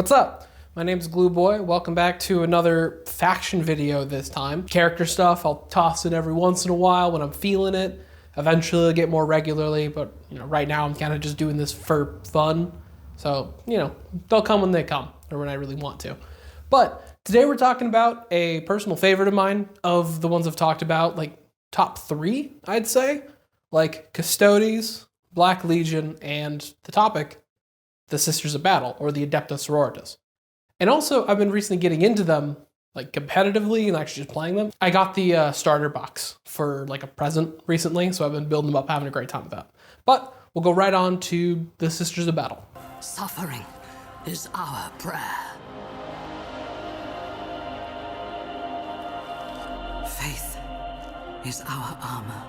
What's up? My name's Glue Boy. Welcome back to another faction video this time. Character stuff, I'll toss it every once in a while when I'm feeling it. Eventually I'll get more regularly, but right now I'm kind of just doing this for fun. So, they'll come when they come, or when I really want to. But today we're talking about a personal favorite of mine, of the ones I've talked about, like top 3, I'd say. Like Custodes, Black Legion, and the topic, the Sisters of Battle, or the Adepta Sororitas. And also, I've been recently getting into them, like competitively, and actually just playing them. I got the starter box for like a present recently, so I've been building them up, having a great time with that. But we'll go right on to the Sisters of Battle. Suffering is our prayer. Faith is our armor.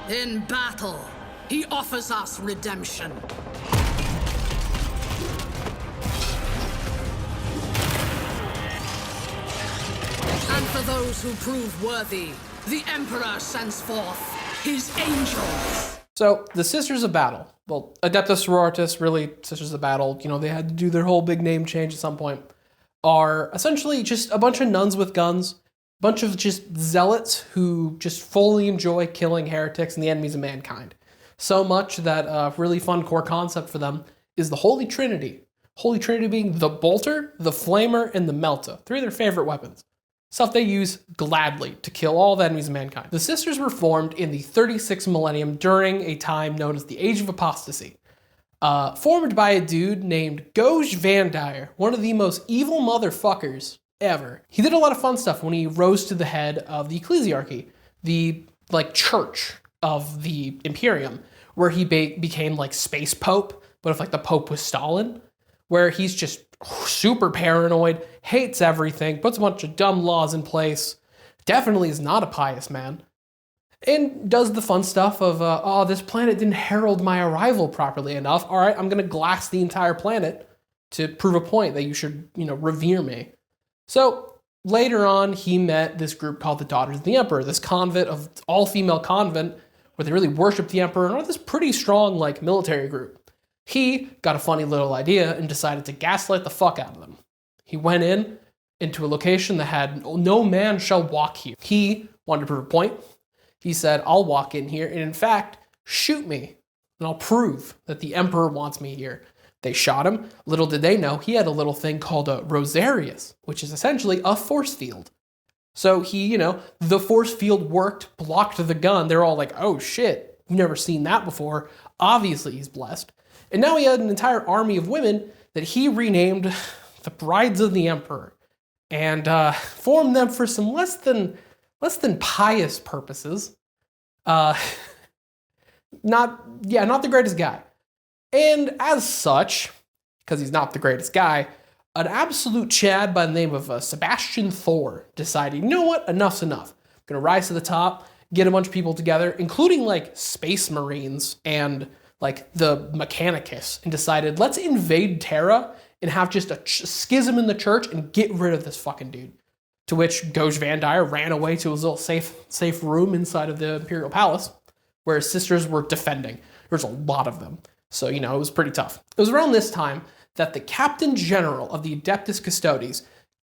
In battle, he offers us redemption. And for those who prove worthy, the Emperor sends forth his angels. So, the Sisters of Battle. Well, Adepta Sororitas, really, Sisters of Battle, they had to do their whole big name change at some point, are essentially just a bunch of nuns with guns, bunch of just zealots who just fully enjoy killing heretics and the enemies of mankind. So much that a really fun core concept for them is the Holy Trinity. Holy Trinity being the Bolter, the Flamer, and the Melta. 3 of their favorite weapons. Stuff they use gladly to kill all the enemies of mankind. The Sisters were formed in the 36th millennium during a time known as the Age of Apostasy. Formed by a dude named Goj Vandire, one of the most evil motherfuckers ever. He did a lot of fun stuff when he rose to the head of the ecclesiarchy, the church of the Imperium, where he became space pope, but if the pope was Stalin, where he's just super paranoid, hates everything, puts a bunch of dumb laws in place, definitely is not a pious man, and does the fun stuff of, this planet didn't herald my arrival properly enough. All right, I'm going to glass the entire planet to prove a point that you should, revere me. So later on, he met this group called the Daughters of the Emperor, this convent of all-female convent where they really worship the Emperor and are this pretty strong military group. He got a funny little idea and decided to gaslight the fuck out of them. He went into a location that had no man shall walk here. He wanted to prove a point. He said, I'll walk in here and in fact, shoot me and I'll prove that the Emperor wants me here. They shot him. Little did they know, he had a little thing called a Rosarius, which is essentially a force field. So he, the force field worked, blocked the gun. They're all like, oh shit, we've never seen that before. Obviously he's blessed. And now he had an entire army of women that he renamed the Brides of the Emperor and formed them for some less than pious purposes. Not the greatest guy. And as such, because he's not the greatest guy, an absolute Chad by the name of Sebastian Thor decided, you know what, enough's enough. I'm going to rise to the top, get a bunch of people together, including space marines and the Mechanicus, and decided, let's invade Terra and have just a schism in the church and get rid of this fucking dude. To which Goj Vandire ran away to his little safe room inside of the Imperial Palace, where his sisters were defending. There's a lot of them. So, it was pretty tough. It was around this time that the Captain General of the Adeptus Custodes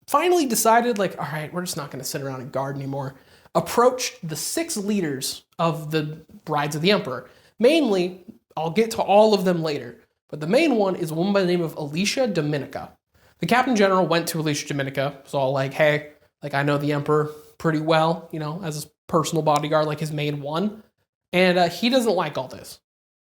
finally decided, all right, we're just not going to sit around and guard anymore. Approached the 6 leaders of the Brides of the Emperor. Mainly, I'll get to all of them later, but the main one is a woman by the name of Alicia Dominica. The Captain General went to Alicia Dominica, was all like, hey, I know the Emperor pretty well, as his personal bodyguard, his main one, and he doesn't like all this.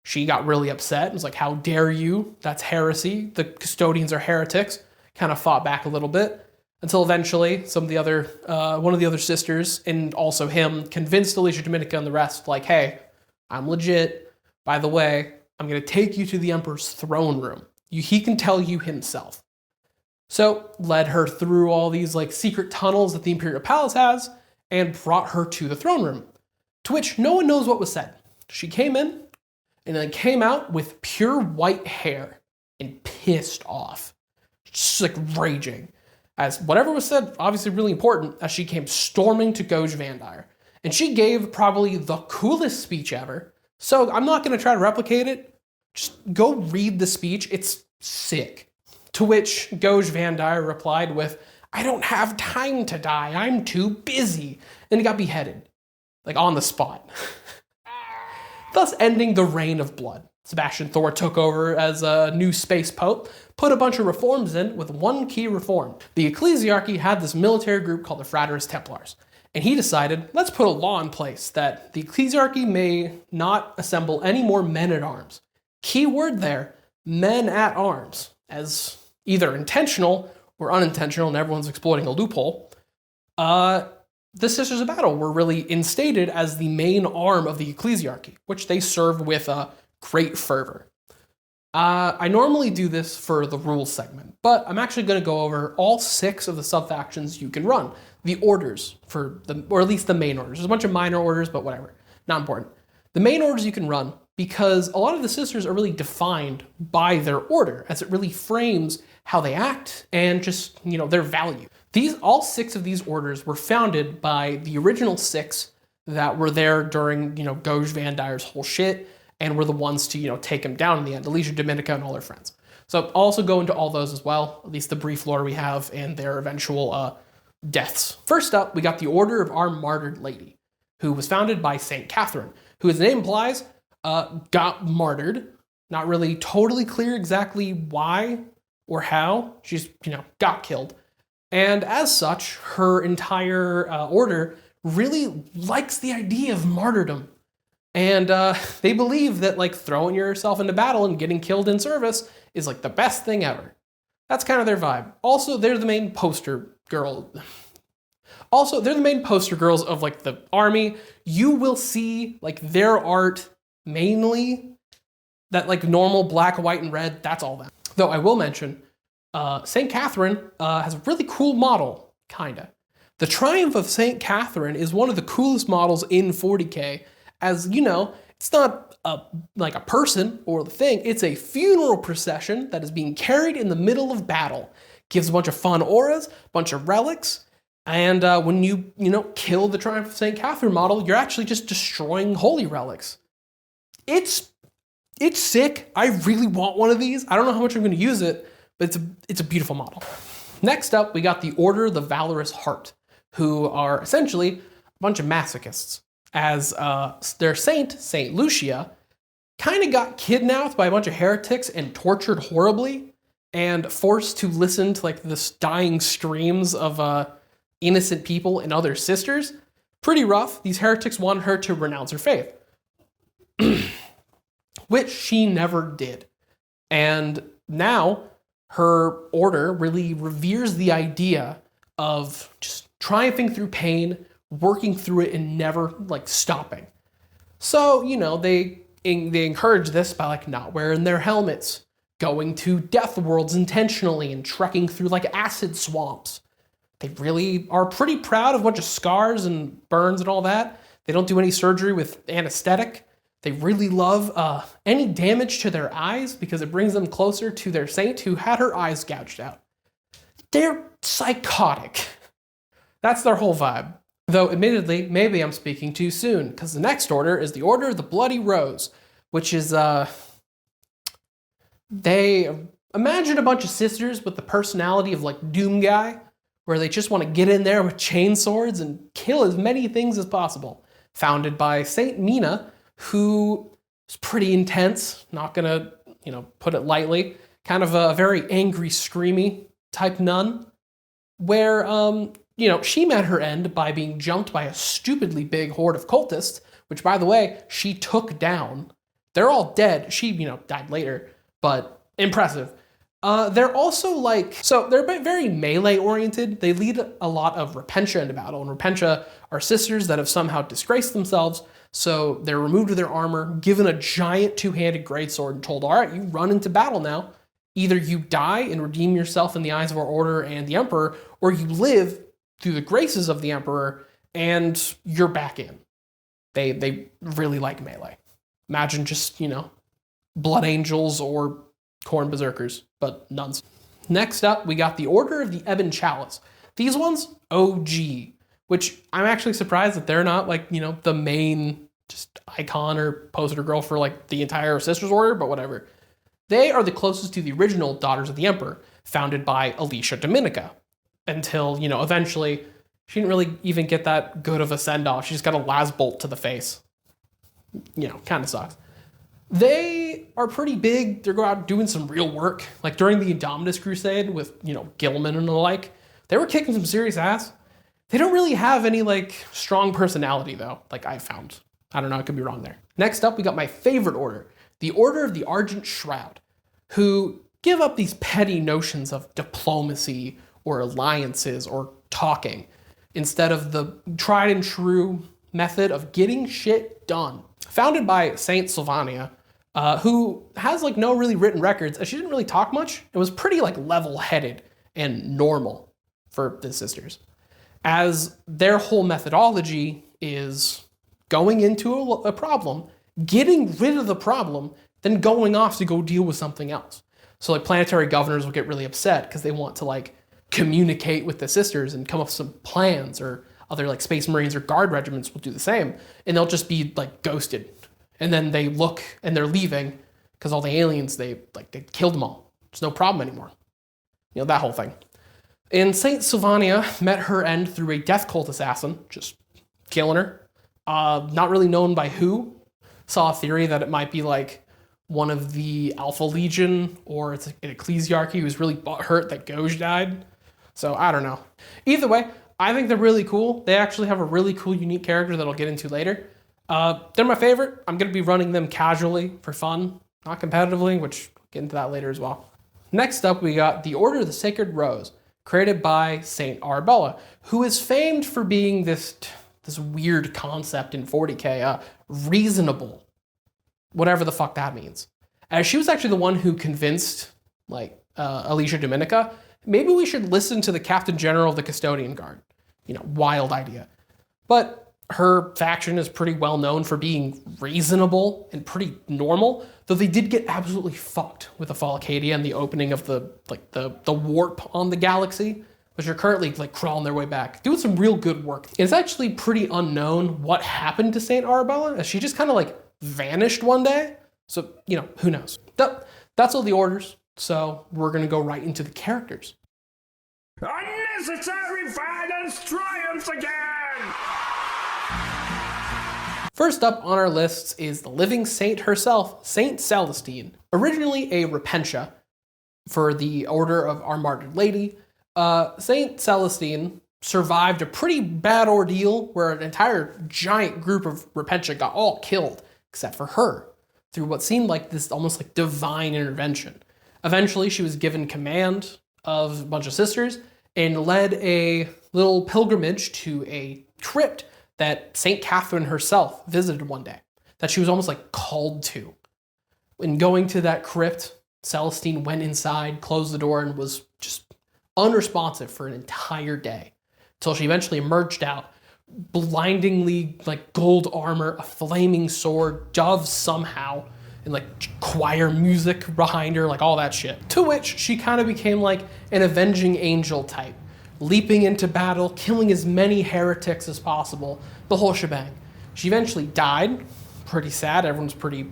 She got really upset and was like, how dare you? That's heresy. The custodians are heretics. Kind of fought back a little bit until eventually one of the other sisters and also him convinced Alicia Dominica and the rest, hey, I'm legit. By the way, I'm going to take you to the Emperor's throne room. He can tell you himself. So led her through all these secret tunnels that the Imperial Palace has and brought her to the throne room, to which no one knows what was said. She came in, and then came out with pure white hair and pissed off. Just raging. As whatever was said, obviously really important, as she came storming to Goj Vandire. And she gave probably the coolest speech ever, So I'm not going to try to replicate it. Just go read the speech. It's sick. To which Goj Van Dyer replied with, "I don't have time to die. I'm too busy." And he got beheaded, like on the spot. Thus ending the reign of blood. Sebastian Thor took over as a new space pope, put a bunch of reforms in with one key reform. The ecclesiarchy had this military group called the Fratres Templars. And he decided, let's put a law in place that the ecclesiarchy may not assemble any more men-at-arms. Key word there, men-at-arms, as either intentional or unintentional, and everyone's exploiting a loophole. The Sisters of Battle were really instated as the main arm of the ecclesiarchy, which they served with great fervor. I normally do this for the rules segment, but I'm actually going to go over all 6 of the sub-factions you can run. The orders for them, or at least the main orders. There's a bunch of minor orders, but whatever. Not important. The main orders you can run, because a lot of the sisters are really defined by their order, as it really frames how they act and just, their value. All 6 of these orders were founded by the original 6 that were there during, Goj Van Dyer's whole shit, and were the ones to, take him down in the end. Alicia Dominica and all their friends. So I'll also go into all those as well, at least the brief lore we have and their eventual deaths. First up, we got the Order of Our Martyred Lady, who was founded by Saint Catherine, who, as the name implies, got martyred. Not really totally clear exactly why or how. She's, got killed. And as such, her entire order really likes the idea of martyrdom. And they believe that, throwing yourself into battle and getting killed in service is, the best thing ever. That's kind of their vibe. Also, they're the main poster girl. Also, they're the main poster girls of, the army. You will see, their art mainly, that, normal black, white, and red, that's all that. Though I will mention, St. Catherine has a really cool model, kinda. The Triumph of St. Catherine is one of the coolest models in 40k, as, it's not a person or the thing, it's a funeral procession that is being carried in the middle of battle. Gives a bunch of fun auras, a bunch of relics, and when you kill the Triumph of St. Catherine model, you're actually just destroying holy relics. It's sick. I really want one of these. I don't know how much I'm going to use it, but it's a beautiful model. Next up, we got the Order of the Valorous Heart, who are essentially a bunch of masochists, as their saint, Saint Lucia, kind of got kidnapped by a bunch of heretics and tortured horribly, and forced to listen to this dying screams of innocent people and other sisters. Pretty rough. These heretics wanted her to renounce her faith, which she never did. And now her order really reveres the idea of just triumphing through pain, working through it, and never stopping. So, they encourage this by not wearing their helmets, going to death worlds intentionally, and trekking through acid swamps. They really are pretty proud of a bunch of scars and burns and all that. They don't do any surgery with anesthetic. They really love any damage to their eyes because it brings them closer to their saint who had her eyes gouged out. They're psychotic. That's their whole vibe. Though, admittedly, maybe I'm speaking too soon, because the next order is the Order of the Bloody Rose, which is, they imagine a bunch of sisters with the personality of, Doom Guy, where they just want to get in there with chainswords and kill as many things as possible. Founded by Saint Mina, who is pretty intense, not gonna, put it lightly, kind of a very angry, screamy type nun, where, she met her end by being jumped by a stupidly big horde of cultists, which, by the way, she took down. They're all dead. She, died later, but impressive. They're also they're very melee oriented. They lead a lot of Repentia into battle, and Repentia are sisters that have somehow disgraced themselves, so they're removed of their armor, given a giant two-handed greatsword, and told, all right, you run into battle now. Either you die and redeem yourself in the eyes of our order and the Emperor, or you live through the graces of the Emperor, and you're back in. They really like melee. Imagine just, Blood Angels or Khorne Berserkers, but nuns. Next up, we got the Order of the Ebon Chalice. These ones, OG, which I'm actually surprised that they're not the main just icon or poster girl for like the entire Sisters Order, but whatever. They are the closest to the original Daughters of the Emperor, founded by Alicia Dominica, until, eventually she didn't really even get that good of a send-off. She just got a las-bolt to the face. Kind of sucks. They are pretty big. They're going out doing some real work. Like during the Indominus Crusade with, Gilman and the like, they were kicking some serious ass. They don't really have any strong personality though, like I found. I don't know, I could be wrong there. Next up, we got my favorite order, the Order of the Argent Shroud, who give up these petty notions of diplomacy or alliances or talking instead of the tried and true method of getting shit done. Founded by Saint Sylvania, who has no really written records, as she didn't really talk much. It was pretty level-headed and normal for the sisters, as their whole methodology is going into a problem, getting rid of the problem, then going off to go deal with something else. So planetary governors will get really upset because they want to communicate with the sisters and come up with some plans, or other Space Marines or Guard regiments will do the same, and they'll just be ghosted. And then they look and they're leaving because all the aliens, they killed them all. There's no problem anymore. That whole thing. And Saint Sylvania met her end through a death cult assassin, just killing her. Not really known by who. Saw a theory that it might be one of the Alpha Legion, or it's an ecclesiarchy who's really hurt that Goj died. So I don't know. Either way, I think they're really cool. They actually have a really cool, unique character that I'll get into later. They're my favorite. I'm going to be running them casually for fun, not competitively, which I'll get into that later as well. Next up, we got the Order of the Sacred Rose, created by Saint Arbella, who is famed for being this weird concept in 40k, reasonable, whatever the fuck that means. As she was actually the one who convinced Alicia Dominica, maybe we should listen to the Captain General of the Custodian Guard. Wild idea. But her faction is pretty well known for being reasonable and pretty normal, though they did get absolutely fucked with the Fall Acadia and the opening of the warp on the galaxy, which are currently crawling their way back, doing some real good work. And it's actually pretty unknown what happened to Saint Arbella, as she just kind of vanished one day. So, who knows? That's all the orders. So we're going to go right into the characters. Unnecessary violence triumphs again! First up on our lists is the living saint herself, Saint Celestine. Originally a Repentia for the Order of Our Martyred Lady, Saint Celestine survived a pretty bad ordeal where an entire giant group of Repentia got all killed, except for her, through what seemed like this almost divine intervention. Eventually, she was given command of a bunch of sisters and led a little pilgrimage to a crypt that St. Catherine herself visited one day, that she was almost called to. In going to that crypt, Celestine went inside, closed the door, and was just unresponsive for an entire day, until she eventually emerged out, blindingly gold armor, a flaming sword, doves somehow, and choir music behind her, all that shit. To which she kind of became an avenging angel type, leaping into battle, killing as many heretics as possible, the whole shebang. She eventually died, pretty sad, everyone's pretty,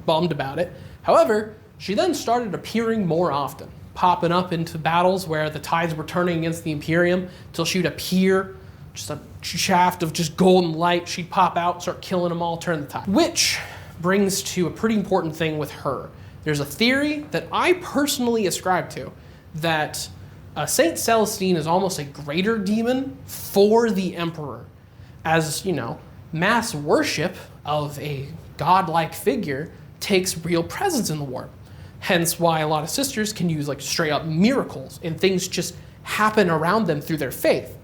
bummed about it. However, she then started appearing more often, popping up into battles where the tides were turning against the Imperium, till she would appear, just a shaft of just golden light, she'd pop out, start killing them all, turn the tide. Which brings to a pretty important thing with her. There's a theory that I personally ascribe to, that Saint Celestine is almost a greater demon for the Emperor, as, mass worship of a godlike figure takes real presence in the warp. Hence why a lot of sisters can use straight up miracles and things just happen around them through their faith.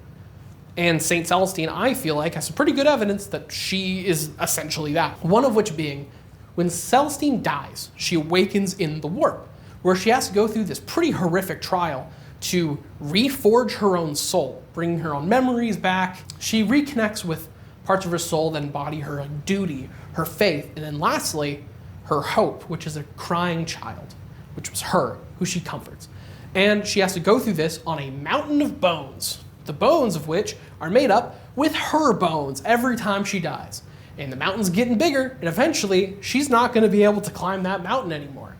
And Saint Celestine, I feel has some pretty good evidence that she is essentially that. One of which being, when Celestine dies, she awakens in the warp, where she has to go through this pretty horrific trial to reforge her own soul, bringing her own memories back. She reconnects with parts of her soul that embody her duty, her faith, and then lastly, her hope, which is a crying child, which was her, who she comforts. And she has to go through this on a mountain of bones, the bones of which are made up with her bones every time she dies. and the mountain's getting bigger, and eventually she's not going to be able to climb that mountain anymore.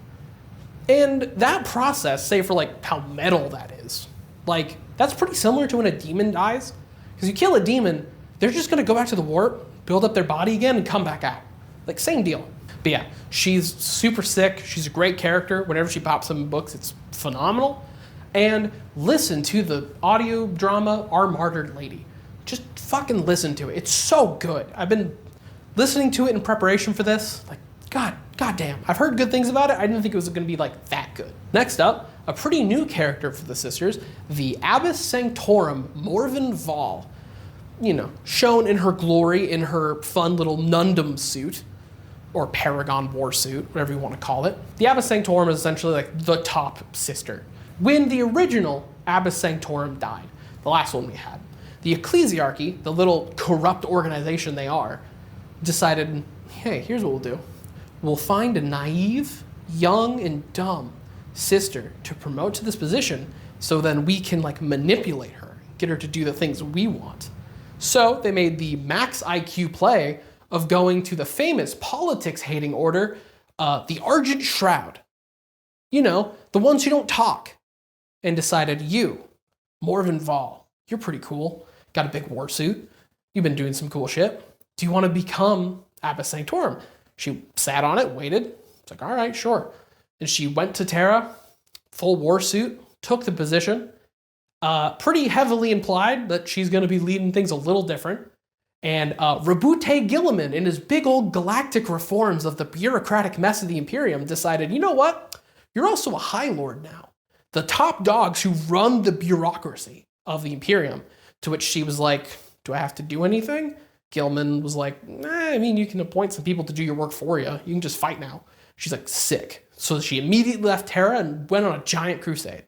And that process, say for like how metal that is, like that's pretty similar to when a demon dies. Because you kill a demon, they're just going to go back to the warp, build up their body again, and come back out. Like same deal. But yeah, she's super sick. She's a great character. Whenever she pops up in books, it's phenomenal. And listen to the audio drama, Our Martyred Lady. Just fucking listen to it. It's so good. I've been listening to it in preparation for this. Like, God damn. I've heard good things about it. I didn't think it was going to be like that good. Next up, a pretty new character for the sisters, the Abbess Sanctorum, Morven Val. You know, shown in her glory in her fun little nundum suit, or Paragon war suit, whatever you want to call it. The Abbess Sanctorum is essentially like the top sister. When the original Abbess Sanctorum died, the last one we had, the Ecclesiarchy, the little corrupt organization they are, decided, hey, here's what we'll do. We'll find a naive, young, and dumb sister to promote to this position so then we can like manipulate her, get her to do the things we want. So they made the max IQ play of going to the famous politics-hating order, the Argent Shroud. You know, the ones who don't talk. And decided, you, Morven Val, you're pretty cool. Got a big war suit. You've been doing some cool shit. Do you want to become Abbess Sanctorum? She sat on it, waited. It's like, all right, sure. And she went to Terra, full war suit, took the position. Pretty heavily implied that she's going to be leading things a little different. And Rabute Gilliman, in his big old galactic reforms of the bureaucratic mess of the Imperium, decided, you know what? You're also a High Lord now. The top dogs who run the bureaucracy of the Imperium. To which she was like, do I have to do anything? Gilman was like, I mean, you can appoint some people to do your work for you. You can just fight now. She's like, sick. So she immediately left Terra and went on a giant crusade.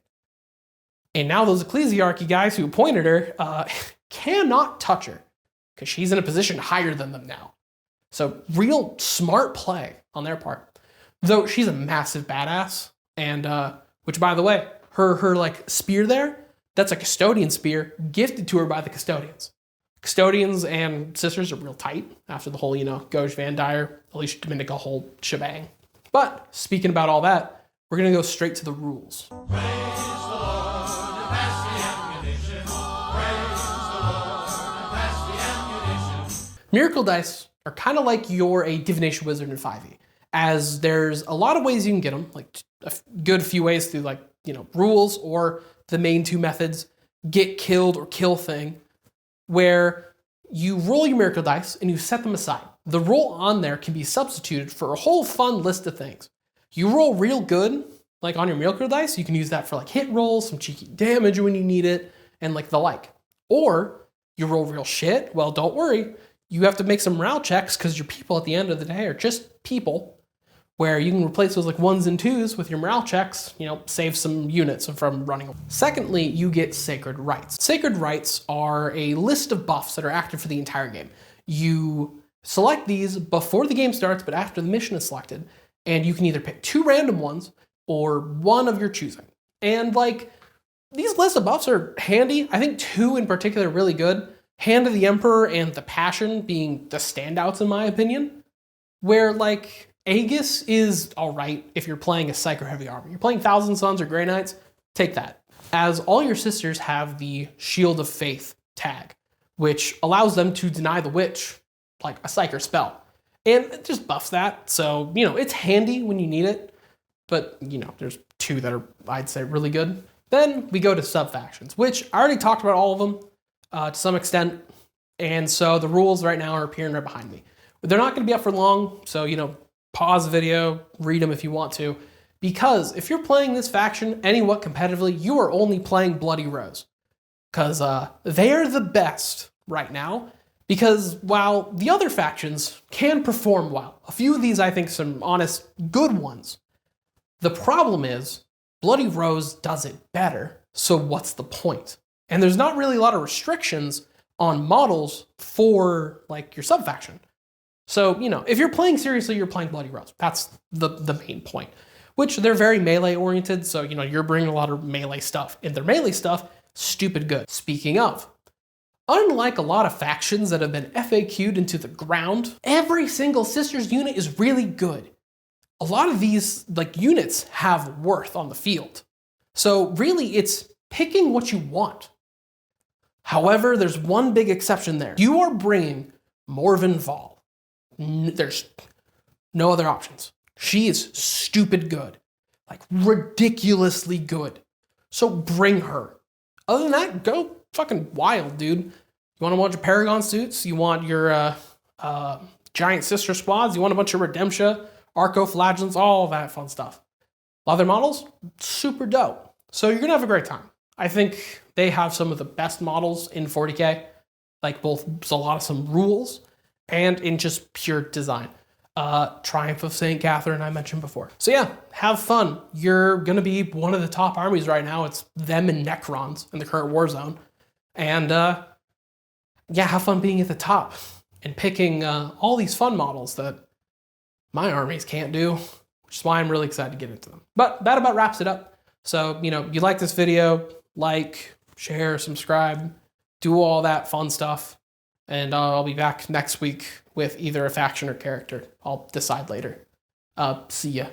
And now those Ecclesiarchy guys who appointed her cannot touch her because she's in a position higher than them now. So real smart play on their part. Though she's a massive badass. And, which by the way, her like spear there, that's a custodian spear gifted to her by the custodians. Custodians and sisters are real tight after the whole, you know, Goj Van Dyer, Alicia Dominica whole shebang. But speaking about all that, we're going to go straight to the rules. Miracle dice are kind of like you're a divination wizard in 5e, as there's a lot of ways you can get them, like a good few ways through like, you know, rules or the main two methods, get killed or kill thing, where you roll your miracle dice and you set them aside. The roll on there can be substituted for a whole fun list of things. You roll real good, like on your miracle dice, you can use that for like hit rolls, some cheeky damage when you need it, and like the like. Or you roll real shit, well, don't worry. You have to make some morale checks because your people at the end of the day are just people, where you can replace those like 1s and 2s with your morale checks, you know, save some units from running. Secondly, you get Sacred Rites. Sacred Rites are a list of buffs that are active for the entire game. You select these before the game starts, but after the mission is selected, and you can either pick 2 random ones or 1 of your choosing. And like, these lists of buffs are handy. I think 2 in particular are really good. Hand of the Emperor and the Passion being the standouts in my opinion, where like Aegis is all right if you're playing a Psycho Heavy Army. You're playing Thousand Suns or Grey Knights, take that. As all your sisters have the Shield of Faith tag, which allows them to deny the witch like a Psyker spell. And it just buffs that, so, you know, it's handy when you need it, but, you know, there's 2 that are, I'd say, really good. Then we go to sub-factions, which I already talked about all of them. To some extent, and so the rules right now are appearing right behind me. But they're not going to be up for long, so, you know, pause the video, read them if you want to, because if you're playing this faction anywhat competitively, you are only playing Bloody Rose, because they are the best right now, because while the other factions can perform well, a few of these I think some honest good ones, the problem is Bloody Rose does it better, so what's the point? And there's not really a lot of restrictions on models for like your sub-faction. So, you know, if you're playing seriously, you're playing Bloody Rose. That's the main point. Which they're very melee oriented, so, you know, you're bringing a lot of melee stuff. And their melee stuff, stupid good. Speaking of, Unlike a lot of factions that have been FAQ'd into the ground, every single Sisters unit is really good. A lot of these units have worth on the field. So really, it's picking what you want. However, there's one big exception there. You are bringing Morven Val. There's no other options. She is stupid good. Ridiculously good. So bring her. Other than that, go fucking wild, dude. You want a bunch of Paragon suits? You want your giant sister squads? You want a bunch of Redemptia, Arco Flagellants, all of that fun stuff. Leather models, super dope. So you're gonna have a great time. I think they have some of the best models in 40k, both a lot of some rules and in just pure design. Triumph of St. Catherine, I mentioned before. So yeah, have fun. You're gonna be one of the top armies right now. It's them and Necrons in the current war zone. And yeah, have fun being at the top and picking all these fun models that my armies can't do, which is why I'm really excited to get into them. But that about wraps it up. So, you like this video, like, share, subscribe, do all that fun stuff. And I'll be back next week with either a faction or character. I'll decide later. See ya.